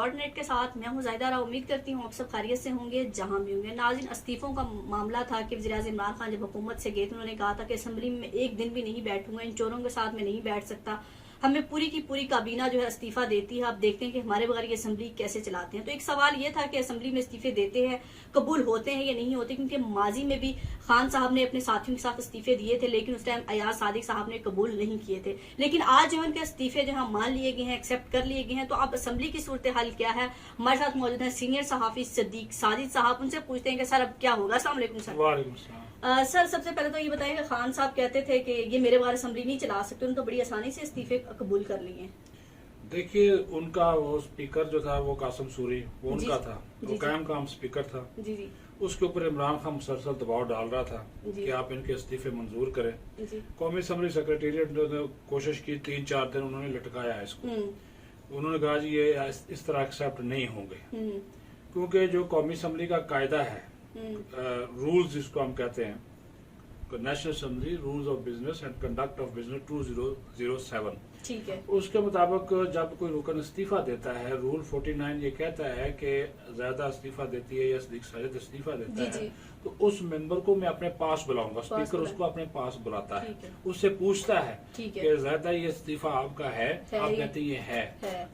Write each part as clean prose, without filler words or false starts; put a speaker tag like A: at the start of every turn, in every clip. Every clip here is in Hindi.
A: ऑर्डिनेट के साथ मैं हूँ ज़ाहिदा। उम्मीद करती हूँ आप सब खैरियत से होंगे जहां भी होंगे। नाज़रीन, इस्तीफों का मामला था कि वज़ीर-ए-आज़म इमरान खान जब हुकूमत से गए तो उन्होंने कहा था कि असेंबली में एक दिन भी नहीं बैठूंगा, इन चोरों के साथ में नहीं बैठ सकता। हमें पूरी की पूरी काबीना जो है इस्तीफा देती है। आप देखते हैं कि हमारे बगैर ये असेंबली कैसे चलाते हैं। तो एक सवाल ये था कि असेंबली में इस्तीफे देते हैं, कबूल होते हैं या नहीं होते, क्योंकि माजी में भी खान साहब ने अपने साथियों के साथ इस्तीफे दिए थे, लेकिन उस टाइम अयाज सादिक साहब ने कबूल नहीं किए थे। लेकिन आज जो उनके इस्तीफे जो है मान लिए गए हैं, एक्सेप्ट कर लिए गए हैं। तो अब असेंबली की सूरत हाल क्या है? हमारे साथ मौजूद है सीनियर सहाफी सदीक साजिद साहब। उनसे पूछते हैं कि सर अब क्या होगा। अस्सलाम वालेकुम सर।
B: वालेकुम सलाम।
A: सर, सबसे पहले तो ये बताइए कि खान साहब कहते थे कि ये मेरे बगैर असेंबली नहीं चला सकते, उन्होंने तो बड़ी आसानी से इस्तीफे कबूल कर लिए।
B: देखिए, उनका वो स्पीकर जो था वो कासिम सूरी, वो उनका था, वो कायम काम स्पीकर था।
A: जी जी।
B: उसके ऊपर इमरान खान मुसलसल दबाव डाल रहा था कि आप इनके इस्तीफे मंजूर करें। कौमी असम्बली सेक्रेटेरिएट ने कोशिश की, 3-4 दिन उन्होंने लटकाया इसको। उन्होंने कहा जी ये इस तरह एक्सेप्ट नहीं होंगे, क्योंकि जो कौमी असम्बली का कायदा है, रूल्स जिसको हम कहते हैं, national assembly rules of business and conduct of business 2007, ठीक है, उसके मुताबिक जब कोई रुकन इस्तीफा देता है, रूल 49 ये कहता है कि ज्यादा इस्तीफा देती है या सदीक इस्तीफा देता है तो उस मेंबर को मैं अपने पास बुलाऊंगा। स्पीकर उसको अपने पास बुलाता है, उससे पूछता है कि ज्यादा ये इस्तीफा आपका है? आप कहते हैं ये है।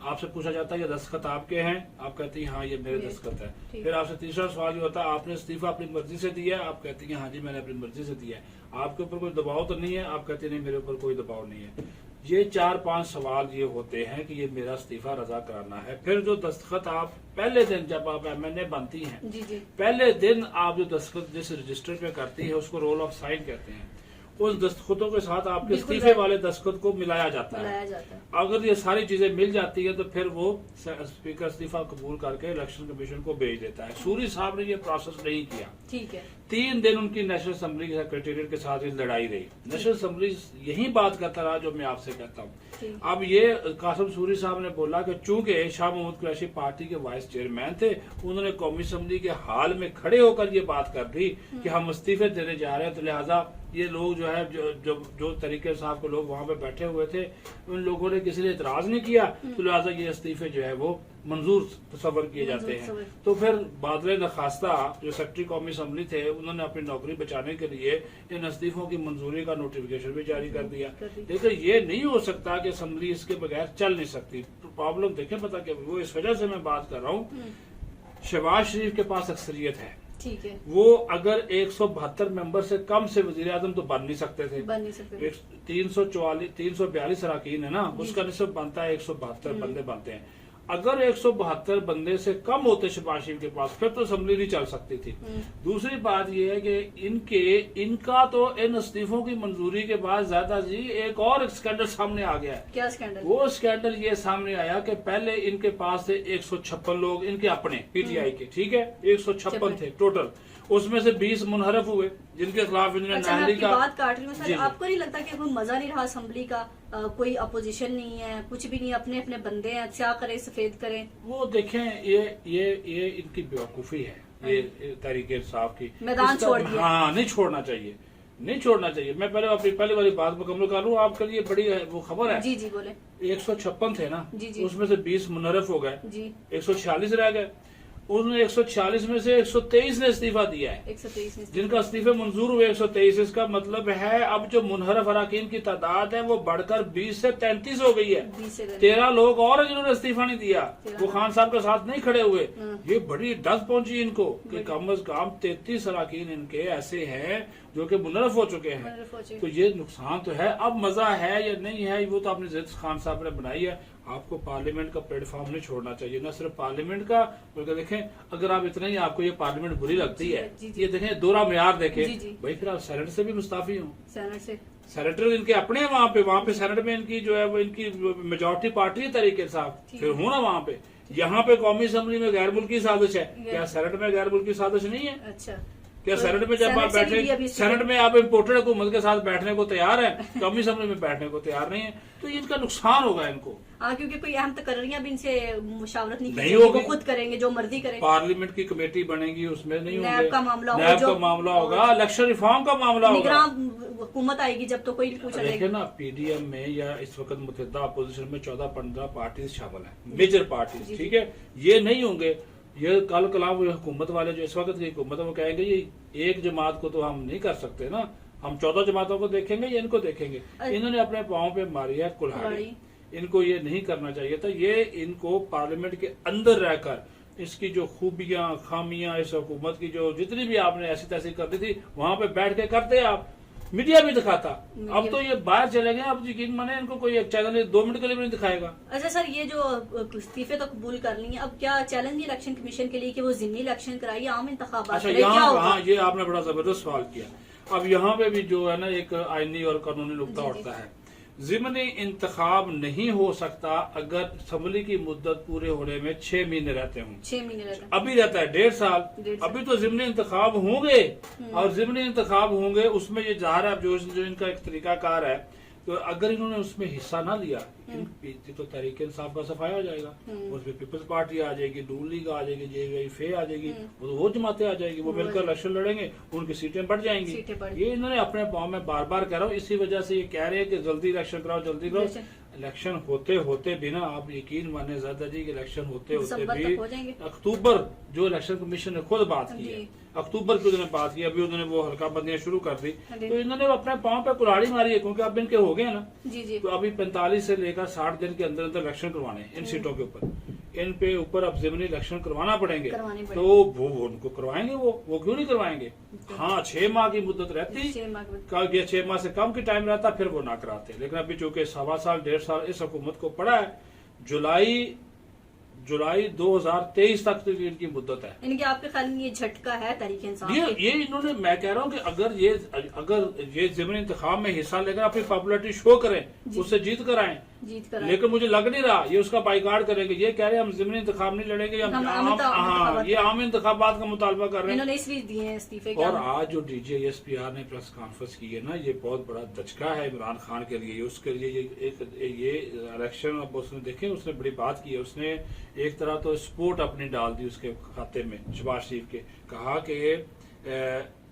B: आपसे पूछा जाता है ये दस्तखत आपके हैं? आप कहती हैं हाँ ये मेरे दस्तखत है। फिर आपसे तीसरा सवाल ये होता है आपने इस्तीफा अपनी मर्जी से दिया है? आप कहती हैं हाँ जी मैंने अपनी मर्जी से दिया है। आपके ऊपर कोई दबाव तो नहीं है? आप कहते नहीं मेरे ऊपर कोई दबाव नहीं है। ये 4-5 सवाल ये होते हैं कि ये मेरा इस्तीफा रजा कराना है। फिर जो दस्तखत आप पहले दिन जब आप MNA बनती हैं, पहले दिन आप जो दस्तखत जिस रजिस्टर पे करती है उसको रोल ऑफ साइन कहते हैं। उस दस्तखतों के साथ आपके इस्तीफे वाले दस्तखत को मिलाया जाता है। अगर ये सारी चीजें मिल जाती है तो फिर वो स्पीकर इस्तीफा कबूल करके इलेक्शन कमीशन को भेज देता है। सूरी साहब ने ये प्रोसेस नहीं किया। ठीक है, 3 दिन उनकी नेशनल असेंबली के सेक्रेटेरिएट के साथ ये लड़ाई रही। नेशनल असेंबली यही बात करता रहा जो मैं आपसे कहता हूँ। अब ये कासिम सूरी साहब ने बोला कि चूंकि शाह महमूद कुरैशी पार्टी के वाइस चेयरमैन थे, उन्होंने कौमी असेंबली के हाल में खड़े होकर ये बात कर दी कि हम इस्तीफे देने जा रहे हैं, तो लिहाजा ये लोग जो है जो तरीके साहब के लोग वहां पे बैठे हुए थे, उन लोगों ने किसी ने इतराज नहीं किया, तो लिहाजा ये इस्तीफे जो है वो मंजूर तस्वर किए जाते हैं। तो फिर बादल नखास्ता जो सेक्रेटरी कौमी असम्बली थे, उन्होंने अपनी नौकरी बचाने के लिए इन इस्तीफों की मंजूरी का नोटिफिकेशन भी जारी कर दिया। लेकिन ये नहीं हो सकता कि असम्बली इसके बगैर चल नहीं सकती। तो प्रॉब्लम देखें पता क्या, वो इस वजह से मैं बात कर रहा हूँ, शहबाज शरीफ के पास अक्सरियत है। ठीक है, वो अगर 172 मेंबर से कम से वजीर आजम तो बन नहीं सकते थे। 342 अरकान है ना, उसका निस्बत बनता है 172 बंदे बनते हैं। अगर 172 बंदे से कम होते शहबाज शरीफ के पास, फिर तो असेंबली नहीं चल सकती थी। दूसरी बात यह है कि इनका तो इन इस्तीफों की मंजूरी के बाद ज्यादा जी एक और स्कैंडल सामने आ गया है। क्या स्कैंडल? वो स्कैंडल ये सामने आया कि पहले इनके पास थे 156 लोग, इनके अपने PTI के, ठीक है, 156 थे टोटल। उसमें से 20 मुनहरफ हुए जिनके खिलाफ इन्होंने नाअहली का। बात काट रही हूँ सर, आपको नहीं लगता कि कोई मजा नहीं रहा असेंबली का? कोई अपोजिशन नहीं है, कुछ भी नहीं, अपने अपने बंदे हैं, क्या करें सफेद करें? वो देखें, ये इनकी बेवकूफी है, ये तहरीक इंसाफ की। मैदान छोड़ दिया। हाँ, नहीं छोड़ना चाहिए, नहीं छोड़ना चाहिए। मैं पहले अपनी पहले वाली बात मुकम्मल कर लूँ, आपके लिए बड़ी वो खबर है। जी जी बोले। 156 थे ना, उसमें से 20 मुनहरफ हो गए, 146 रह गए। उन्होंने 146 में से 123 ने इस्तीफा दिया है। 123 जिनका इस्तीफे मंजूर हुए 123। इसका मतलब है अब जो मुनहरफ अरकान की तादाद है वो बढ़कर 20 से 33 हो गई है। 13 लोग और जिन्होंने इस्तीफा नहीं दिया, वो खान साहब के साथ नहीं खड़े हुए। ये बड़ी डस पहुंची इनको कि कम अज कम 33 अरकान इनके ऐसे हैं जो कि मुनहरफ हो चुके हैं। तो ये नुकसान तो है। अब मजा है या नहीं है वो तो अपनी जिद खान साहब ने बनाई है। आपको पार्लियामेंट का प्लेटफॉर्म नहीं छोड़ना चाहिए, न सिर्फ पार्लियामेंट का, बल्कि देखें अगर आप इतना ही आपको ये पार्लियामेंट बुरी लगती है, ये देखें दोहरा मेयार देखें भाई, फिर आप सेनेट से भी मुस्ताफी हो। सेनेटर इनके अपने हैं वहाँ पे सेनेट में इनकी जो है वो इनकी मेजोरिटी पार्टी है तरीके साहब, फिर हो ना वहाँ पे। यहाँ पे कौमी असम्बली में गैर मुल्की साजिश है, क्या सेनेट में गैर मुल्की साजिश नहीं है? अच्छा, क्या सेनेट में जब आप बैठे, सेनेट में आप इम्पोर्टेड हुकूमत के साथ बैठने को तैयार है, कौमी असम्बली में बैठने को तैयार नहीं है, तो इनका नुकसान होगा इनको। हाँ, क्योंकि कोई अहम तकर्रियां भी इनसे मुशावरत नहीं होगी, वो खुद करेंगे जो मर्जी करें। पार्लियामेंट की कमेटी बनेगी, उसमें नहीं होंगे, नैब का मामला होगा, इलेक्शन रिफॉर्म का मामला होगा,
A: हुकूमत आएगी जब तो कोई नहीं पूछा
B: देखिए
A: जाएगा।
B: ना, पीडीएम में या इस वक्त मुत्तहिदा अपोजिशन में 14-15 पार्टीज शामिल हैं, मेजर पार्टीज, ठीक है। ये नहीं होंगे, ये कल कलाम हुकूमत वाले जो इस वक्त की हुकूमत है वो कहेंगे ये एक जमात को तो हम नहीं कर सकते ना, हम 14 जमातों को देखेंगे या इनको देखेंगे। इन्होंने अपने पाँव पे मारी है कुल्हाड़ी, इनको ये नहीं करना चाहिए था। ये इनको पार्लियामेंट के अंदर रहकर इसकी जो खूबियां खामियां, इस हुकूमत की जो जितनी भी आपने ऐसी तैसी कर दी थी, वहां पे बैठ के करते आप, मीडिया भी दिखाता। अब तो ये बाहर चले गए, अब यकीन माने इनको कोई एक चैनल 2 मिनट के लिए भी नहीं दिखाएगा।
A: अच्छा सर, ये जो इस्तीफे तो कबूल कर ली है, अब क्या चैलेंज इलेक्शन कमीशन के लिए कि वो जिमनी इलेक्शन कराइए, आम इंतखाबात
B: अच्छा,
A: कराइए, क्या होगा?
B: हाँ, ये आपने बड़ा जबरदस्त सवाल किया। अब यहाँ पे भी जो है ना एक आईनी और कानूनी नुकता उठता है। जिमनी इंतखाब नहीं हो सकता अगर असम्बली की मुद्दत पूरे होने में 6 महीने रहते हों।
A: 6 महीने रहते हैं।
B: अभी रहता है 1.5 साल। अभी तो जिमनी इंतखाब होंगे, और जिमनी इंतखाब होंगे उसमें ये जा रहा है जो इनका एक तरीकाकार है, तो अगर इन्होंने उसमें हिस्सा ना लिया तो तहरीक इंसाफ का सफाया हो जाएगा, उसमें पीपल्स पार्टी आ जाएगी, नून लीग आ जाएगी, JVI आ जाएगी, वो जमातें आ जाएगी, वो मिलकर इलेक्शन लड़ेंगे, उनकी सीटें बढ़ जाएंगी। ये इन्होंने अपने पाँव में बार बार कह रहा हूँ, इसी वजह से ये कह रहे हैं कि जल्दी इलेक्शन कराओ, जल्दी कराओ। इलेक्शन होते होते भी ना, आप यकीन माने ज़्यादा जी कि इलेक्शन होते होते भी अक्टूबर, जो इलेक्शन कमीशन ने खुद बात की है, अक्टूबर की उन्होंने बात की, अभी उन्होंने वो हल्का बंदियां शुरू कर दी, तो इन्होंने अपने पाँव पे कुल्हाड़ी मारी है, क्योंकि अब इनके हो गए ना। तो अभी 45 से लेकर 60 दिन के अंदर अंदर इलेक्शन करवाने इन सीटों के ऊपर, इन पे ऊपर अब जिमनी इलेक्शन करवाना पड़ेंगे, तो वो उनको करवाएंगे, वो क्यों नहीं करवाएंगे। हाँ, 6 माह की मुद्दत रहती, 6 माह से कम की टाइम रहता, फिर वो ना कराते। लेकिन अभी चूंकि 1.25 साल 1.5 साल इस हुकूमत को पड़ा है, जुलाई 2023 तक तो इनकी मुद्दत है।
A: इनके आपके ख्याल में ये झटका है तहरीक इंसाफ?
B: ये इन्होंने, मैं कह रहा हूँ कि अगर ये जिमनी इंतखाब में हिस्सा लेकर अपनी पॉपुलरिटी शो करें, उससे जीत कर आए, लेकिन मुझे लग नहीं रहा ये उसका बाइकाट करेंगे। ये कह रहे हैं हम जिमनी इंतखाब नहीं लड़ेंगे, ये आम इंतखाबात का मुतालबा कर रहे हैं,
A: इन्होंने इसलिए दिए हैं इस्तीफे।
B: और आज जो DGSPR ने प्रेस कॉन्फ्रेंस की है ना, ये बहुत बड़ा दचका है इमरान खान के लिए। उसके लिए ये इलेक्शन, अब उसने देखे, उसने बड़ी बात की है, उसने एक तरह तो स्पोर्ट अपनी डाल दी उसके खाते में, शहबाज शरीफ के। कहा कि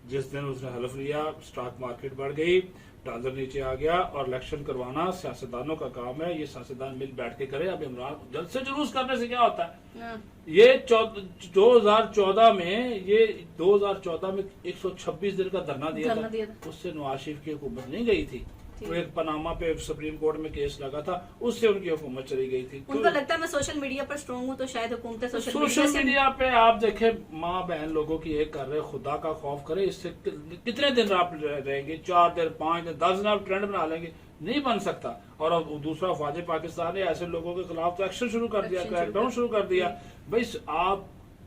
B: जिस दिन उसने हलफ लिया स्टॉक मार्केट बढ़ गई, डॉलर नीचे आ गया, और इलेक्शन करवाना सियासतदानों का काम है, ये सियासतदान मिल बैठ के करे। अब इमरान जल्द से जुलूस करने से क्या होता है। ये 2014 में 126 दिन का धरना दिया था, उससे नवाज शरीफ की हुकूमत नहीं गई थी। तो एक पनामा पे सुप्रीम कोर्ट में केस लगा था, उससे उनकी हुकूमत चली गई थी।
A: उनको लगता है मैं सोशल मीडिया पर स्ट्रॉन्ग हूँ, तो शायद हुकूमत
B: सोशल मीडिया पे आप देखें, माँ बहन लोगों की एक कर रहे, खुदा का खौफ करे, इससे कितने दिन आप रहेंगे, 4 दिन 5 दिन 10 दिन आप ट्रेंड बना लेंगे, नहीं बन सकता। और अब दूसरा फौज पाकिस्तान ने ऐसे लोगों के खिलाफ तो एक्शन शुरू कर दिया, क्रैकडाउन शुरू कर दिया। भाई आप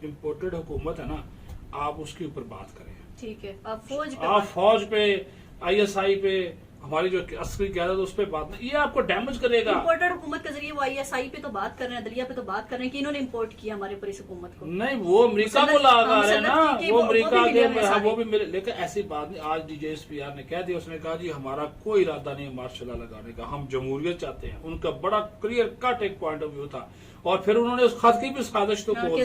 B: इम्पोर्टेड हुकूमत है ना, आप उसके ऊपर बात करें, ठीक है। आप फौज पे, ISI पे, हमारी जो असली क्यादत उस पर बात नहीं, ये आपको डैमेज करेगा।
A: इम्पोर्टेड हुकूमत के जरिए वो ISI पे तो बात कर रहे हैं, दलिया पे तो बात कर रहे हैं कि इन्होंने इम्पोर्ट किया हमारे ऊपर इस हुकूमत को।
B: नहीं, वो अमेरिका को लगा रहे हैं ना, वो अमेरिका के, वो भी मिले। लेकिन ऐसी बात नहीं, आज DGSPR ने कह दिया, उसने कहा जी हमारा कोई इरादा नहीं है मार्शल लॉ लगाने का, हम जमहूरियत चाहते हैं। उनका बड़ा क्लियर कट एक पॉइंट ऑफ व्यू था। और फिर उन्होंने उस खत की भी साजिश तो खोल दी, तो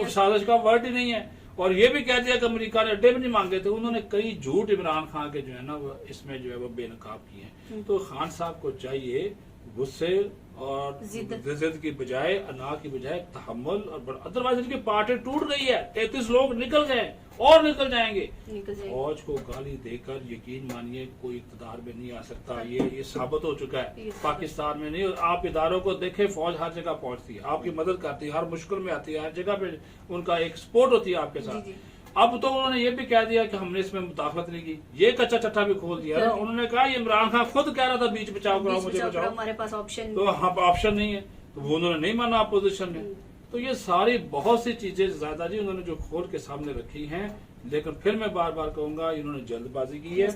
B: साजिश का वर्ड ही नहीं है। और ये भी कह दिया कि अमेरिका ने अड्डे भी नहीं मांगे थे। उन्होंने कई झूठ इमरान खान के जो है ना वो इसमें जो है वो बेनकाब किए हैं। तो खान साहब को चाहिए गुस्से और जिद की बजाय, अना की बजाय तहम्मुल, और अदरवाइज इनकी पार्टी टूट गई है। 33 लोग निकल गए और निकल जाएंगे। फौज को गाली देकर यकीन मानिए कोई इक़्तिदार में नहीं आ सकता। ये साबित हो चुका है पाकिस्तान में नहीं। आप इदारों को देखें, फौज हर जगह पहुंचती है, आपकी मदद करती है, हर मुश्किल में आती है, हर जगह पे उनका एक सपोर्ट होती है आपके साथ। अब तो उन्होंने ये भी कह दिया कि हमने इसमें मुदाखलत नहीं की, ये कच्चा चट्टा भी खोल दिया ना। उन्होंने कहा ये इमरान खान खुद कह रहा था बीच बचाओ कराओ, मुझे बचाओ,
A: हमारे पास ऑप्शन,
B: तो हाँ ऑप्शन नहीं है, तो वो उन्होंने नहीं माना अपोजिशन ने। तो ये सारी बहुत सी चीजें ज्यादा जी उन्होंने जो खोल के सामने रखी हैं। लेकिन फिर मैं बार बार कहूंगा इन्होंने जल्दबाजी की है,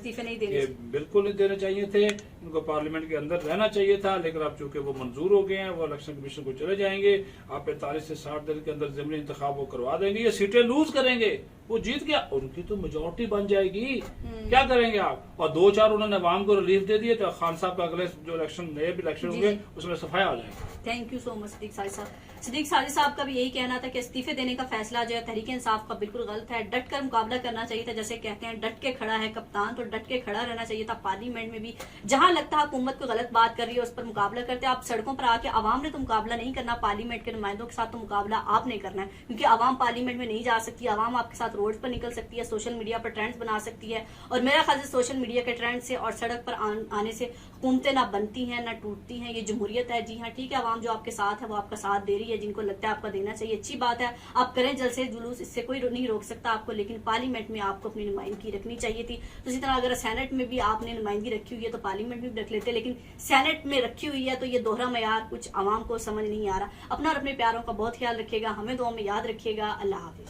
B: ये बिल्कुल नहीं देने चाहिए थे, इनको पार्लियामेंट के अंदर रहना चाहिए था। लेकिन अब चूंकि वो मंजूर हो गए हैं, वो इलेक्शन कमीशन को चले जाएंगे, आप 45 से 60 दिन के अंदर ज़िमनी इंतखाब वो करवा देंगे, ये सीटें लूज करेंगे। वो जीत गया, उनकी तो मेजोरिटी बन जाएगी, क्या करेंगे आप? और 2-4 उन्होंने अवाम को रिलीफ दे दिए, तो खान साहब का अगले जो नए इलेक्शन होंगे उसमें सफाया आ जाएगी।
A: Thank you so much Siddique Sajid साहब। सिद्दीक साजिद साहब का भी यही कहना था कि इस्तीफे देने का फैसला जो है तहरीक इंसाफ का बिल्कुल गलत है, डट कर मुकाबला करना चाहिए था। जैसे कहते हैं डट के खड़ा है कप्तान, तो डट के खड़ा रहना चाहिए था। पार्लियामेंट में भी जहां लगता है हुकूमत को गलत बात कर रही है उस पर मुकाबला करते हैं। आप सड़कों पर आके आवाम ने तो मुकाबला नहीं करना, पार्लियामेंट के नुमाइंदों के साथ तो मुकाबला आपने करना है, क्योंकि आवाम पार्लियामेंट में नहीं जा सकती, आवाम आपके साथ रोड पर निकल सकती है, सोशल मीडिया पर ट्रेंड्स बना सकती है। और मेरा ख्याल से सोशल मीडिया के ट्रेंड से और सड़क पर आने से हुकूमतें ना बनती हैं ना टूटती हैं, ये जमहूरियत है। जी हाँ, ठीक है, आवाम जो आपके साथ है वो आपका साथ दे रही है, जिनको लगता है आपका देना चाहिए, अच्छी बात है, आप करें जलसे जुलूस, इससे कोई नहीं रोक सकता आपको, लेकिन पार्लियामेंट में आपको अपनी नुमाइंदगी रखनी चाहिए थी। तो इसी तरह अगर सेनेट में भी आपने नुमाइंदगी रखी हुई है तो पार्लियामेंट में भी रख लेते, लेकिन सेनेट में रखी हुई है तो ये दोहरा मयार कुछ आवाम को समझ नहीं आ रहा। अपना और अपने प्यारों का बहुत ख्याल रखिएगा, हमें दुआ में याद रखिएगा। अल्लाह हाफिज।